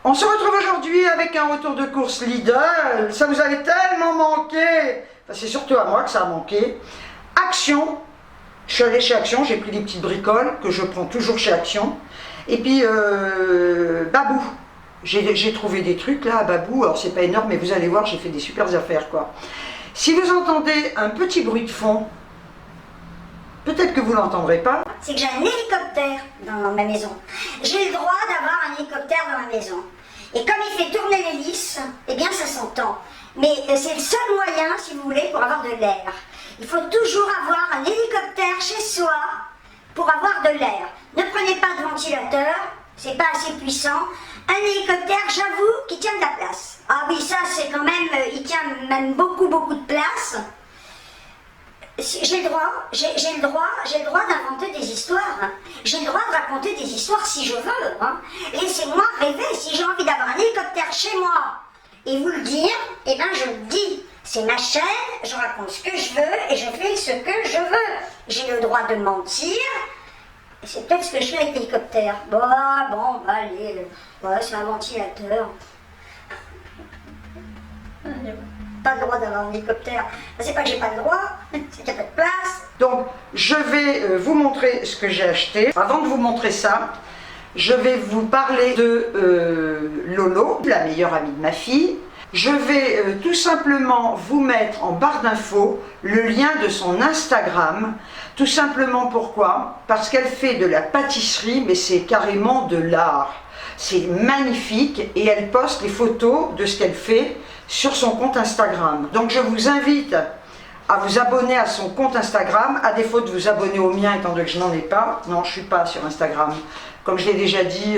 On se retrouve aujourd'hui avec un retour de course Lidl. Ça vous avait tellement manqué. Enfin, c'est surtout à moi que ça a manqué. Action. Je suis allée chez Action, j'ai pris des petites bricoles que je prends toujours chez Action. Et puis Babou. J'ai trouvé des trucs là à Babou. Alors c'est pas énorme, mais vous allez voir, j'ai fait des super affaires quoi. Si vous entendez un petit bruit de fond, peut-être que vous l'entendrez pas. C'est que j'ai un hélicoptère dans ma maison. J'ai le droit d'avoir un hélicoptère dans ma maison. Et comme il fait tourner l'hélice, eh bien ça s'entend. Mais c'est le seul moyen, si vous voulez, pour avoir de l'air. Il faut toujours avoir un hélicoptère chez soi pour avoir de l'air. Ne prenez pas de ventilateur, c'est pas assez puissant. Un hélicoptère, j'avoue, qui tient de la place. Ah oui, ça c'est quand même, il tient même beaucoup de place. J'ai le droit d'inventer des histoires. Hein. J'ai le droit de raconter des histoires si je veux. Hein. Laissez-moi rêver. Si j'ai envie d'avoir un hélicoptère chez moi et vous le dire, eh bien je le dis. C'est ma chaîne, je raconte ce que je veux et je fais ce que je veux. J'ai le droit de mentir. Et c'est peut-être ce que je fais avec l'hélicoptère. Allez, ouais, c'est un ventilateur. Pas le droit d'avoir un hélicoptère. C'est pas que j'ai pas le droit, c'est qu'il n'y a pas de place. Donc, je vais vous montrer ce que j'ai acheté. Avant de vous montrer ça, je vais vous parler de Lolo, la meilleure amie de ma fille. Je vais tout simplement vous mettre en barre d'infos le lien de son Instagram. Tout simplement pourquoi? Parce qu'elle fait de la pâtisserie, mais c'est carrément de l'art. C'est magnifique et elle poste les photos de ce qu'elle fait sur son compte Instagram. Donc je vous invite à vous abonner à son compte Instagram, à défaut de vous abonner au mien étant donné que je n'en ai pas. Non, je ne suis pas sur Instagram. Comme je l'ai déjà dit,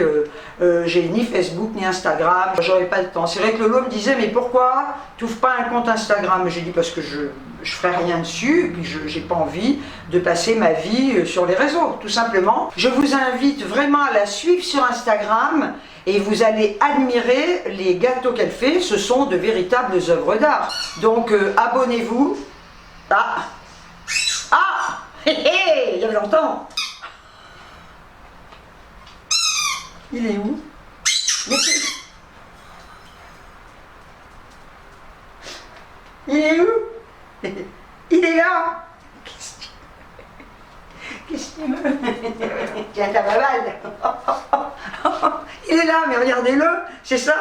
j'ai ni Facebook ni Instagram, j'aurais pas le temps. C'est vrai que Lolo me disait, mais pourquoi tu n'ouvres pas un compte Instagram? J'ai dit parce que je ferai rien dessus, et puis je n'ai pas envie de passer ma vie sur les réseaux, tout simplement. Je vous invite vraiment à la suivre sur Instagram, et vous allez admirer les gâteaux qu'elle fait, ce sont de véritables œuvres d'art. Donc abonnez-vous. Il y avait longtemps. Il est où? Il est où? Il est là. Qu'est-ce que tu veux? Tiens, ta balle. Il est là, mais regardez-le, c'est ça.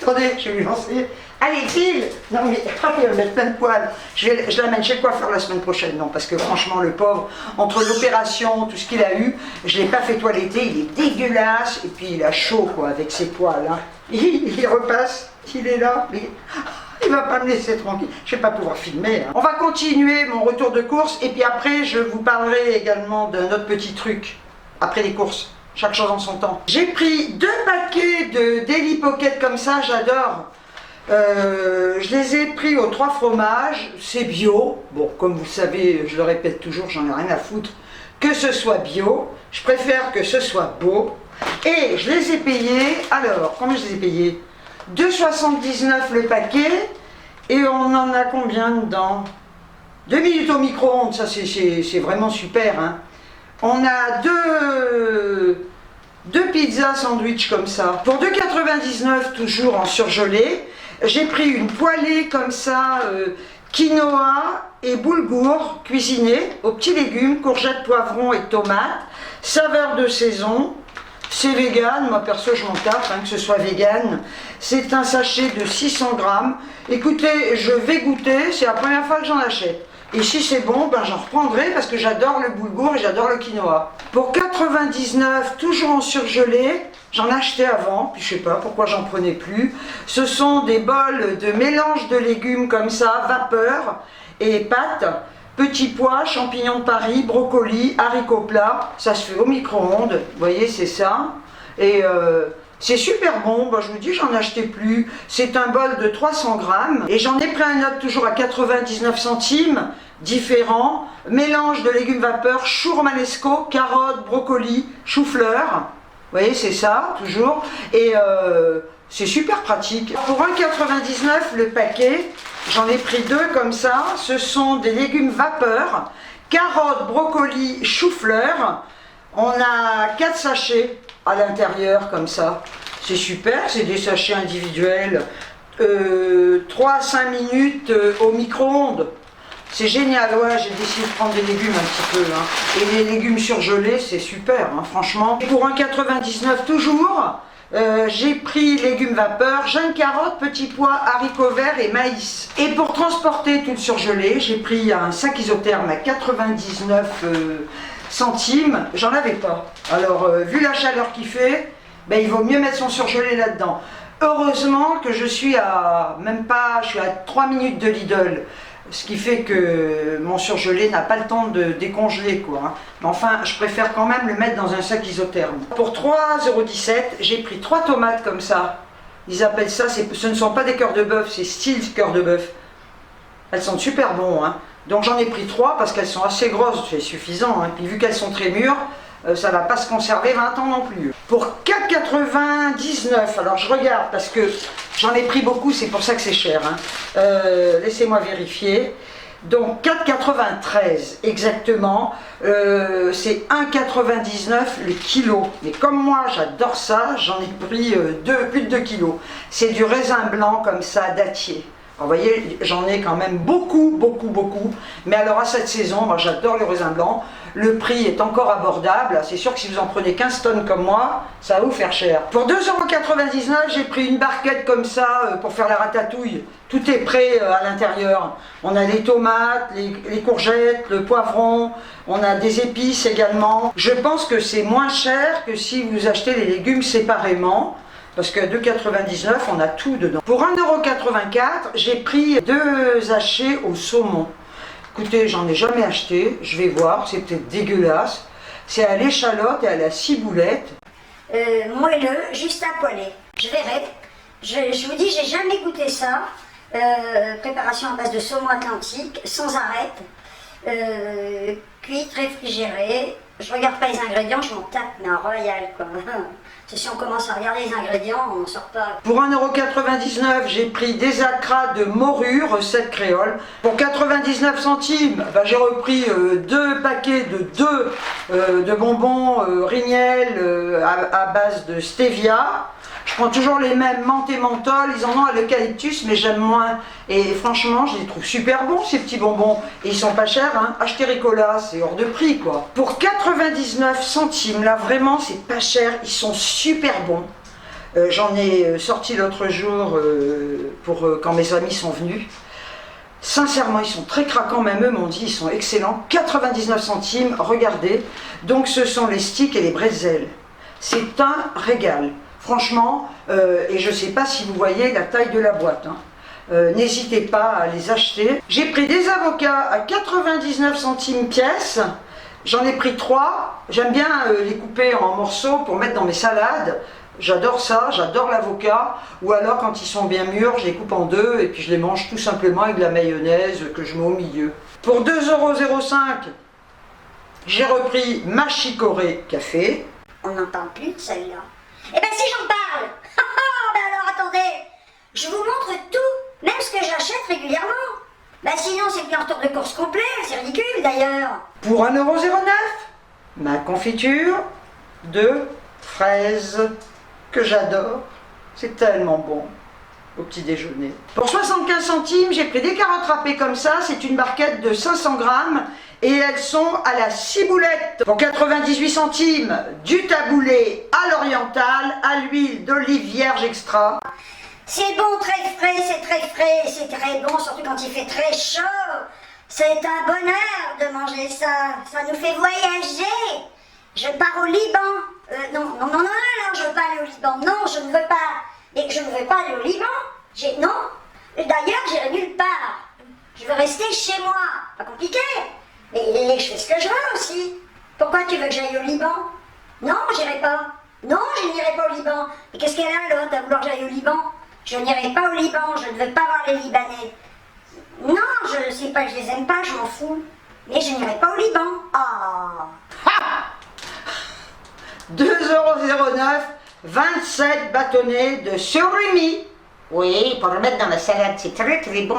Attendez, je vais lui lancer. Allez, file. Non mais il va mettre plein de poils. Je l'amène chez le coiffeur la semaine prochaine. Non, parce que franchement, le pauvre, entre l'opération, tout ce qu'il a eu, je ne l'ai pas fait toiletter, il est dégueulasse. Et puis il a chaud, quoi, avec ses poils. Hein. Il repasse, il est là. Il va pas me laisser tranquille. Je ne vais pas pouvoir filmer. Hein. On va continuer mon retour de course. Et puis après, je vous parlerai également d'un autre petit truc. Après les courses. Chaque chose en son temps. J'ai pris 2 paquets de Daily Pocket comme ça, j'adore. Je les ai pris aux 3 fromages, c'est bio. Bon, comme vous le savez, je le répète toujours, j'en ai rien à foutre. Que ce soit bio, je préfère que ce soit beau. Et je les ai payés, alors, combien je les ai payés? 2,79 le paquet. Et on en a combien dedans? 2 minutes au micro-ondes, ça c'est vraiment super. Hein. On a deux pizzas sandwich comme ça. Pour 2,99 toujours en surgelé. J'ai pris une poêlée comme ça, quinoa et boulgour cuisinés aux petits légumes, courgettes, poivrons et tomates. Saveur de saison. C'est vegan, moi perso je m'en tape, hein, que ce soit vegan. C'est un sachet de 600 grammes. Écoutez, je vais goûter, c'est la première fois que j'en achète. Et si c'est bon, ben j'en reprendrai parce que j'adore le boulgour et j'adore le quinoa. Pour 99, toujours en surgelé, j'en achetais avant, puis je sais pas pourquoi j'en prenais plus. Ce sont des bols de mélange de légumes comme ça, vapeur et pâtes, petits pois, champignons de Paris, brocolis, haricots plats. Ça se fait au micro-ondes, vous voyez, c'est ça. Et c'est super bon, je vous dis, j'en achetais plus. C'est un bol de 300 grammes. Et j'en ai pris un autre toujours à 99 centimes, différent. Mélange de légumes vapeur, chou romanesco, carottes, brocolis, chou-fleur. Vous voyez, c'est ça, toujours. Et c'est super pratique. Pour 1,99 le paquet, J'en ai pris 2 comme ça. Ce sont des légumes vapeur, carottes, brocolis, chou-fleur. On a 4 sachets à l'intérieur comme ça. C'est super, c'est des sachets individuels. 3 à 5 minutes au micro-ondes. C'est génial, ouais, j'ai décidé de prendre des légumes un petit peu. Hein. Et les légumes surgelés, c'est super, hein, franchement. Pour 1,99 toujours, j'ai pris légumes vapeur, jeunes carottes, petits pois, haricots verts et maïs. Et pour transporter tout le surgelé, j'ai pris un sac isotherme à 99 centimes. J'en avais pas. Alors, vu la chaleur qu'il fait, ben, il vaut mieux mettre son surgelé là-dedans. Heureusement que je suis à, même pas, je suis à 3 minutes de Lidl. Ce qui fait que mon surgelé n'a pas le temps de décongeler, quoi. Hein. Mais enfin, je préfère quand même le mettre dans un sac isotherme. Pour 3,17 €, j'ai pris 3 tomates comme ça. Ils appellent ça, ce ne sont pas des cœurs de bœuf, c'est style cœur de bœuf. Elles sont super bonnes, hein. Donc j'en ai pris 3 parce qu'elles sont assez grosses, c'est suffisant. Hein. Puis vu qu'elles sont très mûres, ça ne va pas se conserver 20 ans non plus. Pour 4,99 €, alors je regarde parce que j'en ai pris beaucoup, c'est pour ça que c'est cher. Hein. Laissez-moi vérifier. Donc 4,93 € exactement, c'est 1,99 € le kilo. Mais comme moi j'adore ça, j'en ai pris plus de 2 kilos. C'est du raisin blanc comme ça, dattier. Vous voyez, j'en ai quand même beaucoup. Mais alors à cette saison, moi j'adore le raisin blanc. Le prix est encore abordable. C'est sûr que si vous en prenez 15 tonnes comme moi, ça va vous faire cher. Pour 2,99 €, j'ai pris une barquette comme ça pour faire la ratatouille. Tout est prêt à l'intérieur. On a les tomates, les courgettes, le poivron. On a des épices également. Je pense que c'est moins cher que si vous achetez les légumes séparément. Parce qu'à 2,99 €, on a tout dedans. Pour 1,84 €, j'ai pris 2 hachés au saumon. Écoutez, j'en ai jamais acheté, je vais voir, c'est peut-être dégueulasse. C'est à l'échalote et à la ciboulette. Moelleux, juste à poêler. Je verrai. Je vous dis, j'ai jamais goûté ça. Préparation à base de saumon atlantique, sans arête. Cuite, réfrigérée. Je regarde pas les ingrédients, je m'en tape, mais un royal quoi. Si on commence à regarder les ingrédients, on n'en sort pas. Pour 1,99 €, j'ai pris des acras de morue, recette créole. Pour 99 centimes, ben, j'ai repris 2 paquets de bonbons Rignel à base de stevia. Je prends toujours les mêmes, menthe et menthol, ils en ont à l'eucalyptus, mais j'aime moins. Et franchement, je les trouve super bons, ces petits bonbons. Et ils sont pas chers, hein. Achetez Ricola, c'est hors de prix, quoi. Pour 99 centimes, là, vraiment, c'est pas cher, ils sont super bons. J'en ai sorti l'autre jour quand mes amis sont venus. Sincèrement, ils sont très craquants, même eux m'ont dit, ils sont excellents. 99 centimes, regardez. Donc, ce sont les sticks et les bretzels. C'est un régal. Franchement, et je ne sais pas si vous voyez la taille de la boîte. Hein. N'hésitez pas à les acheter. J'ai pris des avocats à 99 centimes pièce. J'en ai pris 3. J'aime bien les couper en morceaux pour mettre dans mes salades. J'adore ça, j'adore l'avocat. Ou alors quand ils sont bien mûrs, je les coupe en 2 et puis je les mange tout simplement avec de la mayonnaise que je mets au milieu. Pour 2,05 €, j'ai repris ma chicorée café. On n'entend plus de celle-là. Eh ben si j'en parle. Ben alors attendez, je vous montre tout, même ce que j'achète régulièrement. Ben sinon c'est bien en retour de course complet, c'est ridicule d'ailleurs. Pour 1,09 €, ma confiture de fraises que j'adore. C'est tellement bon au petit déjeuner. Pour 75 centimes, j'ai pris des carottes râpées comme ça. C'est une barquette de 500 grammes et elles sont à la ciboulette. Pour 98 centimes, du taboulé à l'oriental, à l'huile d'olive vierge extra. C'est bon, très frais, c'est très bon, surtout quand il fait très chaud. C'est un bonheur de manger ça, ça nous fait voyager. Je pars au Liban. Non, je veux pas aller au Liban. Non, je ne veux pas. Et je ne veux pas aller au Liban. Non. D'ailleurs, j'irai nulle part. Je veux rester chez moi. Pas compliqué. Et je fais ce que je veux aussi. Pourquoi tu veux que j'aille au Liban? Non, j'irai pas. Non, je n'irai pas au Liban. Mais qu'est-ce qu'elle a l'autre à vouloir que j'aille au Liban? Je n'irai pas au Liban. Je ne veux pas voir les Libanais. Non, je sais pas que je les aime pas, je m'en fous. Mais je n'irai pas au Liban. Ah. 2,09 €, 27 bâtonnets de surimi. Oui, pour le mettre dans la salade, c'est très très bon.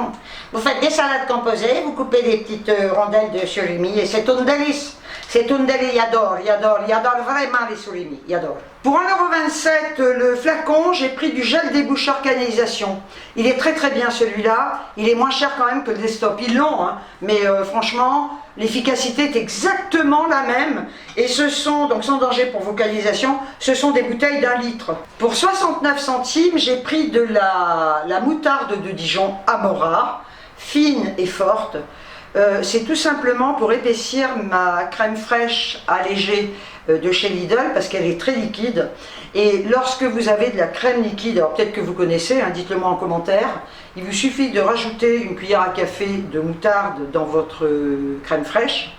Vous faites des salades composées, vous coupez des petites rondelles de surimi et c'est un délice. C'est un délice, j'adore vraiment les surimi, j'adore. Pour 1,27 € le flacon, j'ai pris du gel déboucheur canalisation. Il est très très bien celui-là. Il est moins cher quand même que le Desktop. Ils l'ont, hein. Mais franchement, l'efficacité est exactement la même. Et ce sont, donc sans danger pour vos canalisations, ce sont des bouteilles d'1 litre. Pour 69 centimes, j'ai pris de la moutarde de Dijon Amora, fine et forte. C'est tout simplement pour épaissir ma crème fraîche allégée de chez Lidl parce qu'elle est très liquide. Et lorsque vous avez de la crème liquide, alors peut-être que vous connaissez, hein, dites-le moi en commentaire, il vous suffit de rajouter une cuillère à café de moutarde dans votre crème fraîche.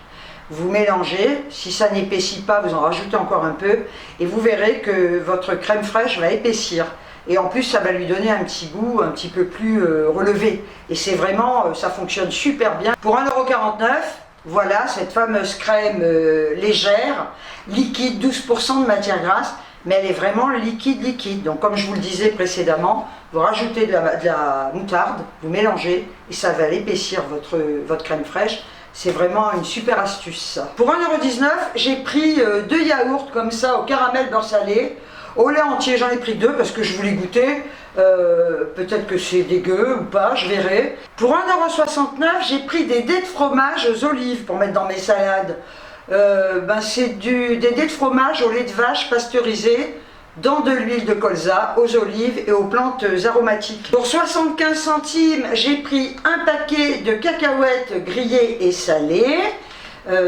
Vous mélangez, si ça n'épaissit pas, vous en rajoutez encore un peu et vous verrez que votre crème fraîche va épaissir. Et en plus, ça va lui donner un petit goût un petit peu plus relevé. Et c'est vraiment, ça fonctionne super bien. Pour 1,49 €, voilà cette fameuse crème légère, liquide, 12% de matière grasse, mais elle est vraiment liquide. Donc comme je vous le disais précédemment, vous rajoutez de la moutarde, vous mélangez et ça va épaissir votre crème fraîche. C'est vraiment une super astuce ça. Pour 1,19 €, j'ai pris 2 yaourts comme ça au caramel beurre salé. Au lait entier, j'en ai pris 2 parce que je voulais goûter. Peut-être que c'est dégueu ou pas, je verrai. Pour 1,69 €, j'ai pris des dés de fromage aux olives pour mettre dans mes salades. C'est des dés de fromage au lait de vache pasteurisé dans de l'huile de colza, aux olives et aux plantes aromatiques. Pour 75 centimes, j'ai pris un paquet de cacahuètes grillées et salées.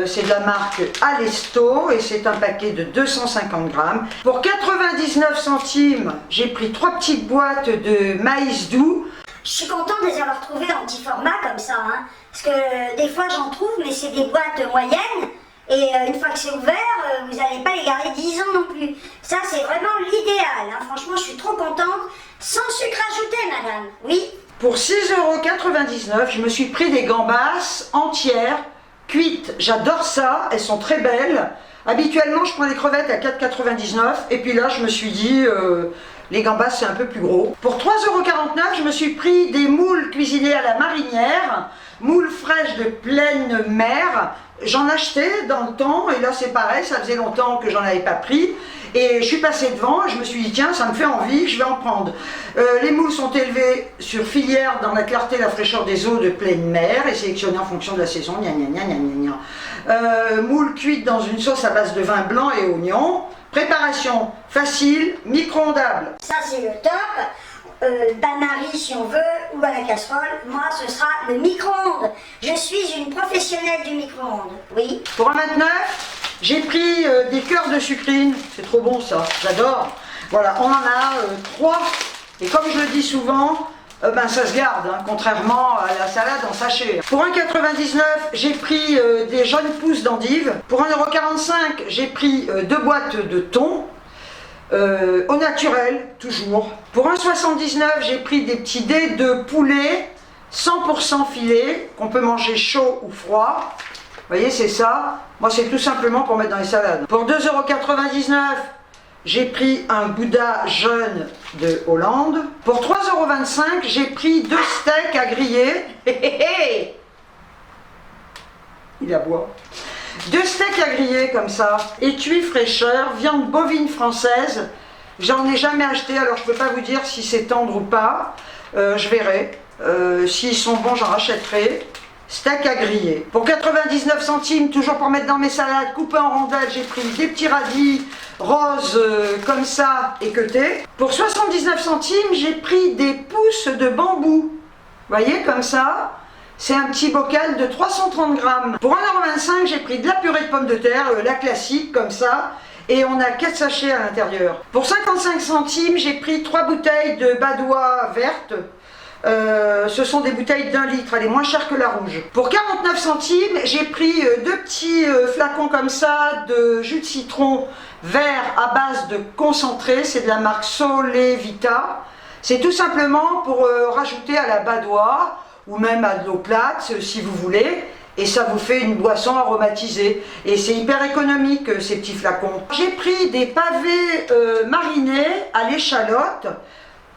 C'est de la marque Alesto et c'est un paquet de 250 grammes. Pour 99 centimes, j'ai pris 3 petites boîtes de maïs doux. Je suis contente de les avoir trouvées en petit format comme ça, hein, parce que des fois j'en trouve, mais c'est des boîtes moyennes, et une fois que c'est ouvert, vous n'allez pas les garder 10 ans non plus. Ça c'est vraiment l'idéal, hein. Franchement je suis trop contente, sans sucre ajouté madame, oui. Pour 6,99 €, je me suis pris des gambas entières, cuites, j'adore ça, elles sont très belles. Habituellement je prends les crevettes à 4,99 € et puis là je me suis dit les gambas c'est un peu plus gros. Pour 3,49 € je me suis pris des moules cuisinés à la marinière, moules fraîches de pleine mer. J'en achetais dans le temps et là c'est pareil, ça faisait longtemps que j'en avais pas pris. Et je suis passée devant et je me suis dit tiens ça me fait envie, je vais en prendre. Les moules sont élevées sur filière dans la clarté et la fraîcheur des eaux de pleine mer et sélectionnées en fonction de la saison. Moules cuites dans une sauce à base de vin blanc et oignon. Préparation facile, micro-ondable. Ça c'est le top. Bain-marie si on veut, ou à la casserole, moi ce sera le micro-ondes. Je suis une professionnelle du micro-ondes, oui. Pour 1,29 €, j'ai pris des cœurs de sucrine, c'est trop bon ça, j'adore. Voilà, on en a 3, et comme je le dis souvent, ça se garde, hein, contrairement à la salade en sachet. Pour 1,99 €, j'ai pris des jeunes pousses d'endives. Pour 1,45 €, j'ai pris 2 boîtes de thon. Au naturel, toujours. Pour 1,79 €, j'ai pris des petits dés de poulet 100% filet, qu'on peut manger chaud ou froid. Vous voyez, c'est ça. Moi, c'est tout simplement pour mettre dans les salades. Pour 2,99 €, j'ai pris un gouda jeune de Hollande. Pour 3,25 €, j'ai pris 2 steaks à griller. Il aboie. 2 steaks à griller comme ça, étui fraîcheur, viande bovine française. J'en ai jamais acheté, alors je peux pas vous dire si c'est tendre ou pas. Je verrai. S'ils sont bons, j'en rachèterai. Steak à griller. Pour 99 centimes, toujours pour mettre dans mes salades, coupé en rondelles, j'ai pris des petits radis roses comme ça, équeutés. Pour 79 centimes, j'ai pris des pousses de bambou. Vous voyez, comme ça. C'est un petit bocal de 330 grammes. Pour 1,25 €, j'ai pris de la purée de pommes de terre, la classique, comme ça. Et on a 4 sachets à l'intérieur. Pour 55 centimes, j'ai pris 3 bouteilles de badois vertes. Ce sont des bouteilles d'1 litre, elle est moins chère que la rouge. Pour 49 centimes, j'ai pris 2 petits flacons comme ça de jus de citron vert à base de concentré. C'est de la marque Solevita. C'est tout simplement pour rajouter à la badois ou même à de l'eau plate si vous voulez, et ça vous fait une boisson aromatisée et c'est hyper économique ces petits flacons. J'ai pris des pavés marinés à l'échalote.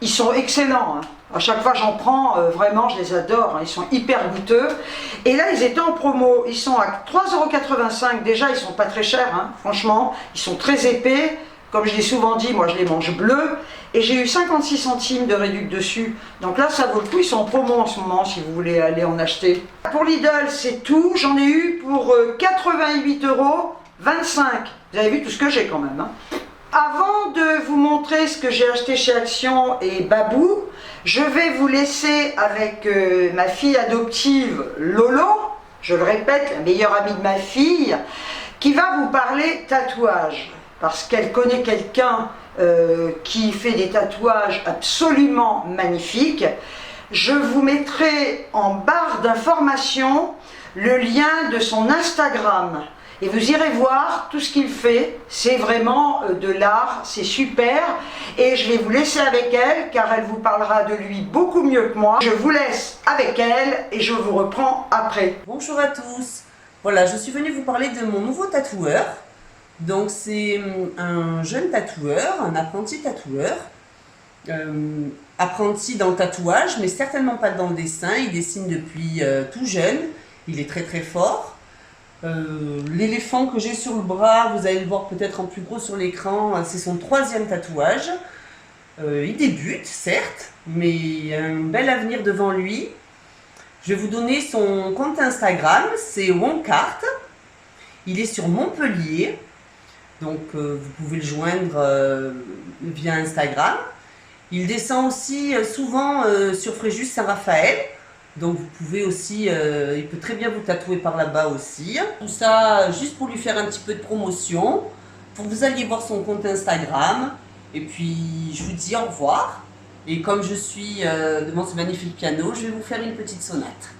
Ils sont excellents. Hein. À chaque fois j'en prends, vraiment je les adore. Hein. Ils sont hyper goûteux. Et là ils étaient en promo. Ils sont à 3,85 €. Déjà ils sont pas très chers. Hein. Franchement, ils sont très épais. Comme je l'ai souvent dit, moi je les mange bleus. Et j'ai eu 56 centimes de réduc dessus. Donc là ça vaut le coup. Ils sont en promo en ce moment si vous voulez aller en acheter. Pour Lidl c'est tout. J'en ai eu pour 88,25 €. Vous avez vu tout ce que j'ai quand même. Hein. Avant de vous montrer ce que j'ai acheté chez Action et Babou, je vais vous laisser avec ma fille adoptive Lolo, je le répète, la meilleure amie de ma fille, qui va vous parler tatouage. Parce qu'elle connaît quelqu'un qui fait des tatouages absolument magnifiques. Je vous mettrai en barre d'informations le lien de son Instagram. Et vous irez voir tout ce qu'il fait, c'est vraiment de l'art, c'est super. Et je vais vous laisser avec elle, car elle vous parlera de lui beaucoup mieux que moi. Je vous laisse avec elle et je vous reprends après. Bonjour à tous. Voilà, je suis venue vous parler de mon nouveau tatoueur. Donc c'est un jeune tatoueur, un apprenti tatoueur. Apprenti dans le tatouage, mais certainement pas dans le dessin. Il dessine depuis tout jeune. Il est très très fort. L'éléphant que j'ai sur le bras, vous allez le voir peut-être en plus gros sur l'écran, c'est son 3e tatouage. Il débute, certes, mais il y a un bel avenir devant lui. Je vais vous donner son compte Instagram, c'est Wonkart. Il est sur Montpellier, donc vous pouvez le joindre via Instagram. Il descend aussi souvent sur Fréjus Saint-Raphaël. Donc vous pouvez aussi, il peut très bien vous tatouer par là-bas aussi. Tout ça juste pour lui faire un petit peu de promotion, pour que vous alliez voir son compte Instagram. Et puis je vous dis au revoir. Et comme je suis devant ce magnifique piano, je vais vous faire une petite sonate.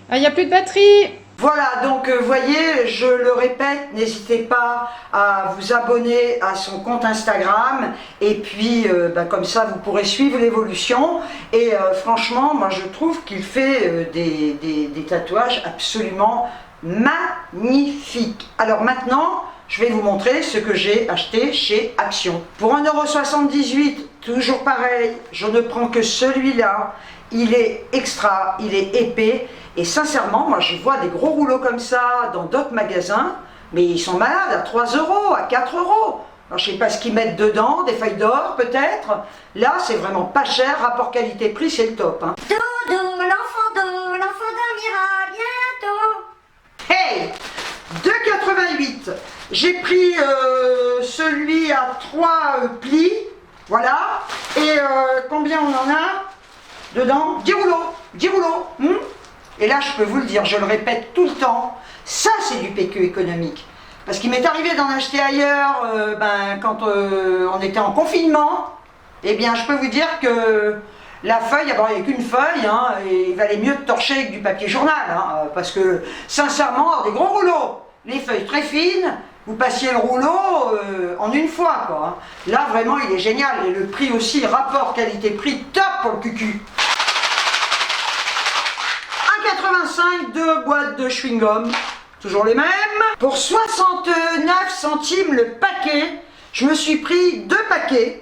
Ah, il n'y a plus de batterie! Voilà, donc vous voyez, je le répète, n'hésitez pas à vous abonner à son compte Instagram et puis comme ça vous pourrez suivre l'évolution et franchement moi je trouve qu'il fait des tatouages absolument magnifiques. Alors maintenant je vais vous montrer ce que j'ai acheté chez Action. Pour 1,78 €, toujours pareil, je ne prends que celui-là. Il est extra, il est épais et sincèrement, moi je vois des gros rouleaux comme ça dans d'autres magasins, mais ils sont malades à 3 €, à 4 €. Alors, je ne sais pas ce qu'ils mettent dedans, des feuilles d'or peut-être. Là, c'est vraiment pas cher, rapport qualité-prix, c'est le top. Hein. Dodo, l'enfant dormira bientôt. Hey, 2,88 €. J'ai pris celui à 3 plis, voilà. Et combien on en a dedans? 10 rouleaux, 10 rouleaux. Et là, je peux vous le dire, je le répète tout le temps, ça c'est du PQ économique. Parce qu'il m'est arrivé d'en acheter ailleurs quand on était en confinement. Eh bien, je peux vous dire que la feuille, d'abord il n'y a qu'une feuille, hein, et il valait mieux de torcher avec du papier journal. Hein, parce que, sincèrement, des gros rouleaux, les feuilles très fines, vous passiez le rouleau en une fois. Quoi, hein. Là, vraiment, il est génial. Et le prix aussi, rapport qualité-prix, top pour le cucu. 1,85 €, 2 boîtes de chewing-gum, toujours les mêmes. Pour 69 centimes le paquet, je me suis pris 2 paquets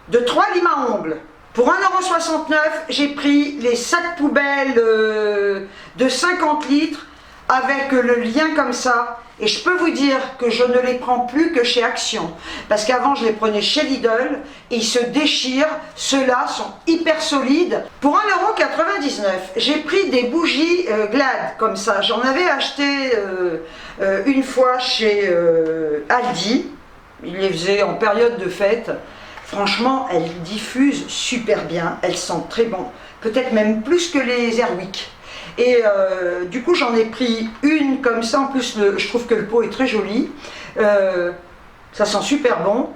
de 3 limes à ongles. Pour 1,69 €, j'ai pris les sacs poubelles de 50 litres avec le lien comme ça. Et je peux vous dire que je ne les prends plus que chez Action. Parce qu'avant, je les prenais chez Lidl et ils se déchirent. Ceux-là sont hyper solides. Pour 1,99 €, j'ai pris des bougies Glad comme ça. J'en avais acheté une fois chez Aldi. Ils les faisaient en période de fête. Franchement, elles diffusent super bien. Elles sentent très bon. Peut-être même plus que les Airwick. Et du coup j'en ai pris une comme ça, en plus je trouve que le pot est très joli, ça sent super bon.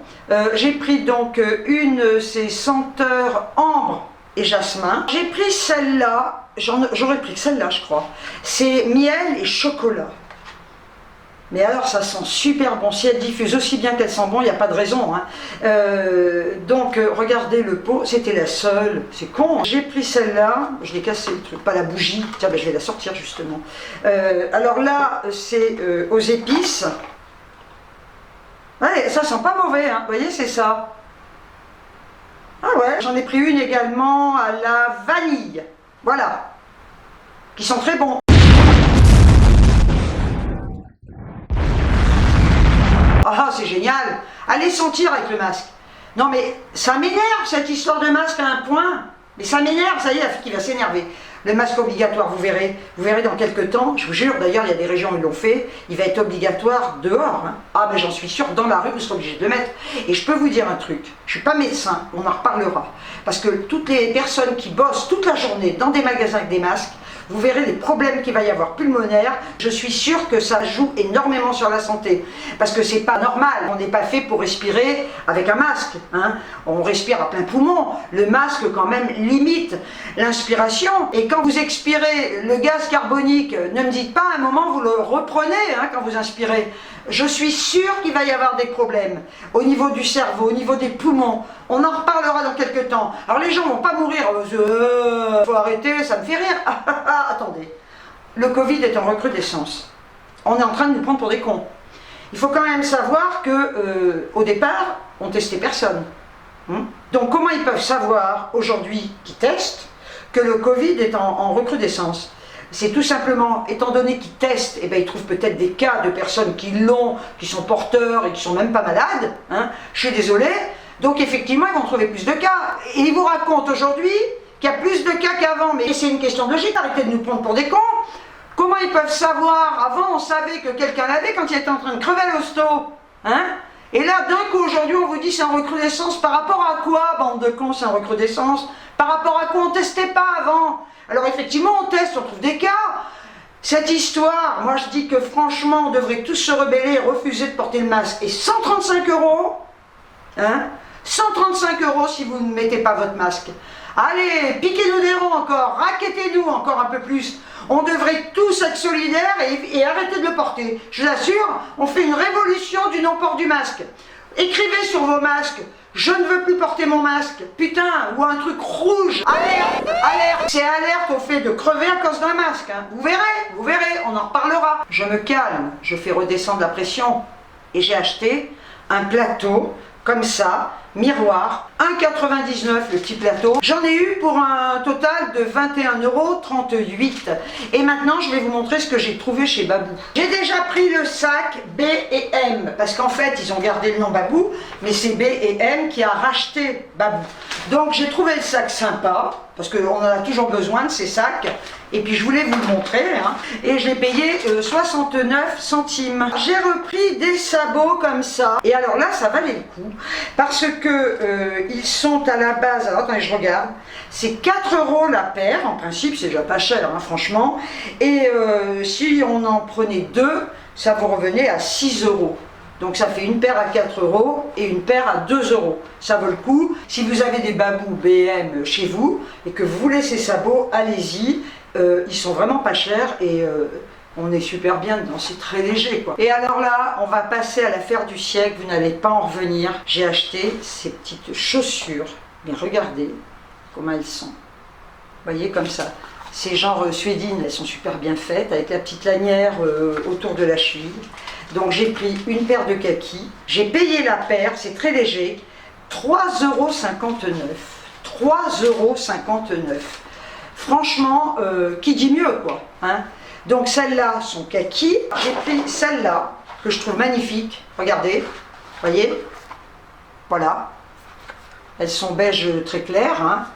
J'ai pris donc une, c'est senteur ambre et jasmin. J'ai pris celle-là, j'aurais pris celle-là je crois, c'est miel et chocolat. Mais alors ça sent super bon, si elle diffuse aussi bien qu'elle sent bon, il n'y a pas de raison. Hein. Donc regardez le pot, c'était la seule, c'est con. Hein. J'ai pris celle-là, je l'ai cassé le truc, pas la bougie, tiens je vais la sortir justement. Alors là c'est aux épices. Ouais, ça sent pas mauvais, hein. Vous voyez, c'est ça. Ah ouais, j'en ai pris une également à la vanille. Voilà. Qui sont très bons. Ah, c'est génial. Allez sentir avec le masque. Non mais ça m'énerve cette histoire de masque à un point. Mais ça m'énerve, ça y est, la fille qui va s'énerver. Le masque obligatoire, vous verrez dans quelques temps, je vous jure, d'ailleurs il y a des régions où ils l'ont fait, il va être obligatoire dehors. Hein. Ah mais j'en suis sûre, dans la rue vous serez obligé de le mettre. Et je peux vous dire un truc, je suis pas médecin, on en reparlera. Parce que toutes les personnes qui bossent toute la journée dans des magasins avec des masques, vous verrez les problèmes qu'il va y avoir pulmonaires. Je suis sûre que ça joue énormément sur la santé. Parce que c'est pas normal. On n'est pas fait pour respirer avec un masque. Hein. On respire à plein poumon. Le masque, quand même, limite l'inspiration. Et quand vous expirez le gaz carbonique, ne me dites pas à un moment vous le reprenez hein, quand vous inspirez. Je suis sûre qu'il va y avoir des problèmes au niveau du cerveau, au niveau des poumons. On en reparlera dans quelques temps. Alors les gens vont pas mourir. Faut arrêter, ça me fait rire. Attendez. Le Covid est en recrudescence. On est en train de nous prendre pour des cons. Il faut quand même savoir que au départ, on testait personne. Donc comment ils peuvent savoir aujourd'hui qu'ils testent que le Covid est en recrudescence? C'est tout simplement, étant donné qu'ils testent, eh ben, ils trouvent peut-être des cas de personnes qui l'ont, qui sont porteurs et qui sont même pas malades. Hein. Je suis désolée. Donc effectivement, ils vont trouver plus de cas. Et ils vous racontent aujourd'hui qu'il y a plus de cas qu'avant. Mais c'est une question de logique, arrêtez de nous prendre pour des cons. Comment ils peuvent savoir? Avant, on savait que quelqu'un l'avait quand il était en train de crever à l'hosto. Hein? Et là, d'un coup, aujourd'hui, on vous dit c'est en recrudescence. Par rapport à quoi, bande de cons, c'est en recrudescence? Par rapport à quoi on ne testait pas avant? Alors effectivement, on teste, on trouve des cas. Cette histoire, moi je dis que franchement, on devrait tous se rebeller et refuser de porter le masque. Et 135 €, hein, 135 € si vous ne mettez pas votre masque. Allez, piquez-nous des ronds encore, raquettez-nous encore un peu plus. On devrait tous être solidaires et arrêter de le porter. Je vous assure, on fait une révolution du non-port du masque. Écrivez sur vos masques. Je ne veux plus porter mon masque, putain, ou un truc rouge. Alerte, alerte. C'est alerte au fait de crever à cause d'un masque. Hein. Vous verrez, on en reparlera. Je me calme, je fais redescendre la pression. Et j'ai acheté un plateau, comme ça, miroir, 1,99 € le petit plateau. J'en ai eu pour un total de 21,38 €. Et maintenant, je vais vous montrer ce que j'ai trouvé chez Babou. J'ai déjà pris le sac B et M, parce qu'en fait, ils ont gardé le nom Babou, mais c'est B et M qui a racheté Babou. Donc, j'ai trouvé le sac sympa, parce qu'on en a toujours besoin de ces sacs. Et puis, je voulais vous le montrer. Hein. Et je l'ai payé 69 centimes. J'ai repris des sabots comme ça. Et alors là, ça valait le coup, parce que ils sont à la base, alors attendez, je regarde, c'est 4 € la paire, en principe c'est déjà pas cher, hein, franchement, et si on en prenait deux, ça vous revenait à 6 €. Donc ça fait une paire à 4 € et une paire à 2 €. Ça vaut le coup. Si vous avez des Babou BM chez vous et que vous voulez ces sabots, allez-y, ils sont vraiment pas chers et on est super bien dedans, c'est très léger quoi. Et alors là, on va passer à l'affaire du siècle, vous n'allez pas en revenir. J'ai acheté ces petites chaussures, mais regardez comment elles sont. Vous voyez comme ça. C'est genre suédines, elles sont super bien faites, avec la petite lanière autour de la cheville. Donc j'ai pris une paire de kakis, j'ai payé la paire, c'est très léger, 3,59 €. 3,59 €. Franchement, qui dit mieux quoi, hein? Donc celles-là sont kaki. J'ai pris celle-là, que je trouve magnifique. Regardez, voyez, voilà. Elles sont beige très clair, hein.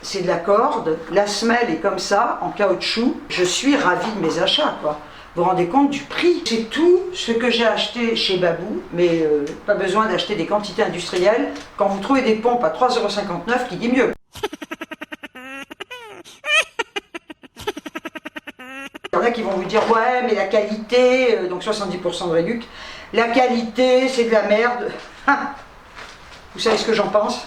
C'est de la corde. La semelle est comme ça, en caoutchouc. Je suis ravie de mes achats, quoi. Vous vous rendez compte du prix? C'est tout ce que j'ai acheté chez Babou, mais pas besoin d'acheter des quantités industrielles. Quand vous trouvez des pompes à 3,59 €, qui dit mieux? Il y en a qui vont vous dire ouais mais la qualité, donc 70% de réduc, la qualité c'est de la merde. Vous savez ce que j'en pense?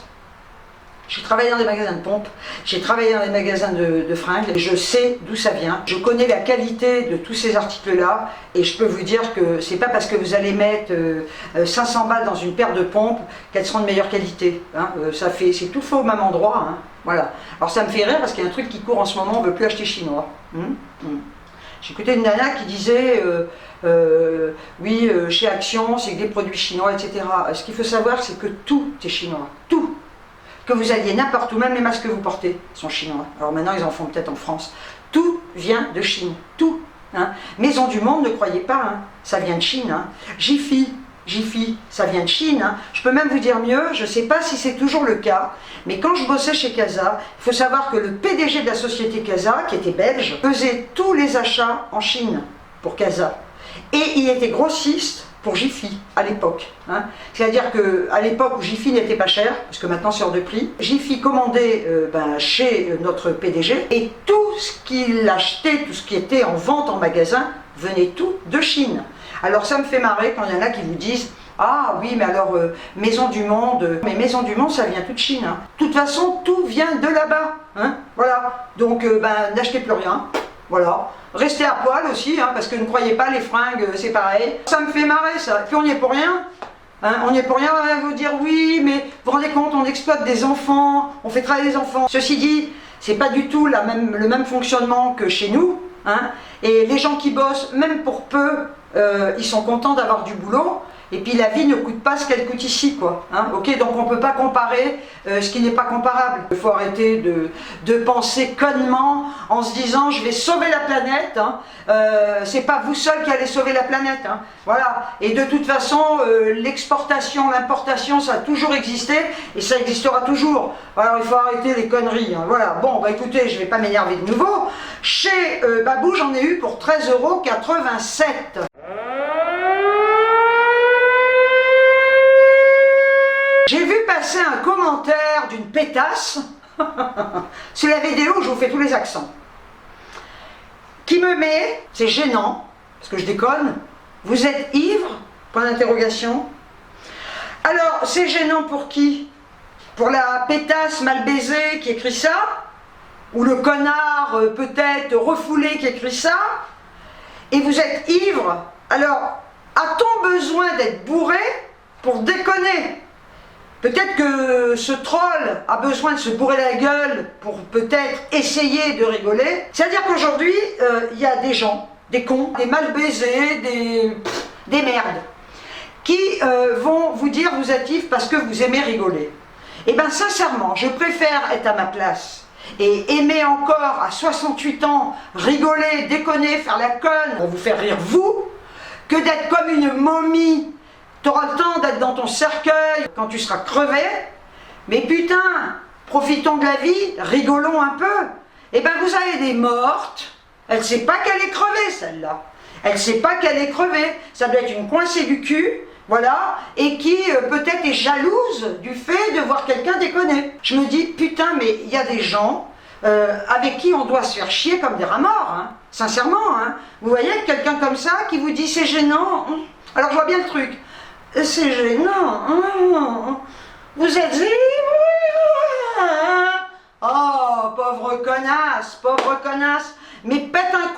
J'ai travaillé dans des magasins de pompes, j'ai travaillé dans des magasins de fringues, et je sais d'où ça vient, je connais la qualité de tous ces articles-là, et je peux vous dire que c'est pas parce que vous allez mettre 500 balles dans une paire de pompes qu'elles seront de meilleure qualité. Hein. C'est tout fait au même endroit. Hein. Voilà. Alors ça me fait rire parce qu'il y a un truc qui court en ce moment, on ne veut plus acheter chinois. J'écoutais une nana qui disait oui, chez Action, c'est que des produits chinois, etc. Ce qu'il faut savoir, c'est que tout est chinois. Tout. Que vous alliez n'importe où, même les masques que vous portez sont chinois. Alors maintenant, ils en font peut-être en France. Tout vient de Chine. Tout. Hein. Maison du Monde, ne croyez pas, hein. Ça vient de Chine. Hein. Jiffy, ça vient de Chine. Hein. Je peux même vous dire mieux, je ne sais pas si c'est toujours le cas, mais quand je bossais chez Casa, il faut savoir que le PDG de la société Casa, qui était belge, faisait tous les achats en Chine pour Casa. Et il était grossiste pour Jiffy à l'époque. Hein. C'est-à-dire qu'à l'époque où Jiffy n'était pas cher, parce que maintenant c'est hors de prix, Jiffy commandait chez notre PDG, et tout ce qu'il achetait, tout ce qui était en vente en magasin, venait tout de Chine. Alors ça me fait marrer quand il y en a qui vous disent « Ah oui, mais alors Maison du Monde… » Mais Maison du Monde, ça vient tout de Chine. Hein. De toute façon, tout vient de là-bas. Hein. Voilà. Donc n'achetez plus rien. Voilà. Restez à poil aussi, hein, parce que ne croyez pas, les fringues, c'est pareil. Ça me fait marrer, ça. Et puis on n'y est pour rien. Hein, on n'y est pour rien, on va vous dire oui, mais vous vous rendez compte, on exploite des enfants, on fait travailler des enfants. Ceci dit, c'est pas du tout le même fonctionnement que chez nous. Hein, et les gens qui bossent, même pour peu, ils sont contents d'avoir du boulot. Et puis la vie ne coûte pas ce qu'elle coûte ici, quoi. Hein, ok, donc on ne peut pas comparer ce qui n'est pas comparable. Il faut arrêter de penser connement en se disant je vais sauver la planète. Hein. C'est pas vous seul qui allez sauver la planète. Hein. Voilà. Et de toute façon, l'exportation, l'importation, ça a toujours existé et ça existera toujours. Alors il faut arrêter les conneries. Hein. Voilà. Bon, bah écoutez, je vais pas m'énerver de nouveau. Chez Babou, j'en ai eu pour 13,87 €. J'ai vu passer un commentaire d'une pétasse sur la vidéo où je vous fais tous les accents, qui me met, c'est gênant, parce que je déconne, vous êtes ivre? Point d'interrogation. Alors, c'est gênant pour qui? Pour la pétasse mal baisée qui écrit ça? Ou le connard peut-être refoulé qui écrit ça? Et vous êtes ivre? Alors, a-t-on besoin d'être bourré pour déconner? Peut-être que ce troll a besoin de se bourrer la gueule pour peut-être essayer de rigoler. C'est-à-dire qu'aujourd'hui, il y a des gens, des cons, des mal baisés, des merdes, qui vont vous dire vous êtes ivre parce que vous aimez rigoler. Eh bien sincèrement, je préfère être à ma place et aimer encore à 68 ans rigoler, déconner, faire la conne, pour vous faire rire vous, que d'être comme une momie. Tu auras le temps d'être dans ton cercueil quand tu seras crevé, mais putain, profitons de la vie, rigolons un peu. Eh bien vous avez des mortes, elle ne sait pas qu'elle est crevée celle-là. Elle ne sait pas qu'elle est crevée, ça doit être une coincée du cul, voilà, et qui peut-être est jalouse du fait de voir quelqu'un déconner. Je me dis, putain, mais il y a des gens avec qui on doit se faire chier comme des rats morts, hein, sincèrement. Hein. Vous voyez quelqu'un comme ça qui vous dit c'est gênant, alors je vois bien le truc. C'est gênant. Vous êtes ivre? Oh, pauvre connasse. Mais pète un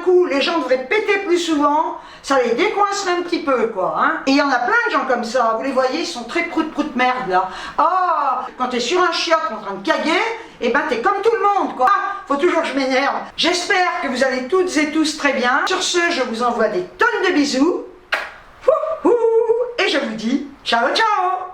coup. Les gens devraient péter plus souvent. Ça les décoincerait un petit peu, quoi. Hein. Et il y en a plein de gens comme ça. Vous les voyez, ils sont très prout merde, là. Oh, quand t'es sur un chiotte en train de caguer, eh ben t'es comme tout le monde, quoi. Ah, faut toujours que je m'énerve. J'espère que vous allez toutes et tous très bien. Sur ce, je vous envoie des tonnes de bisous. Et je vous dis ciao ciao.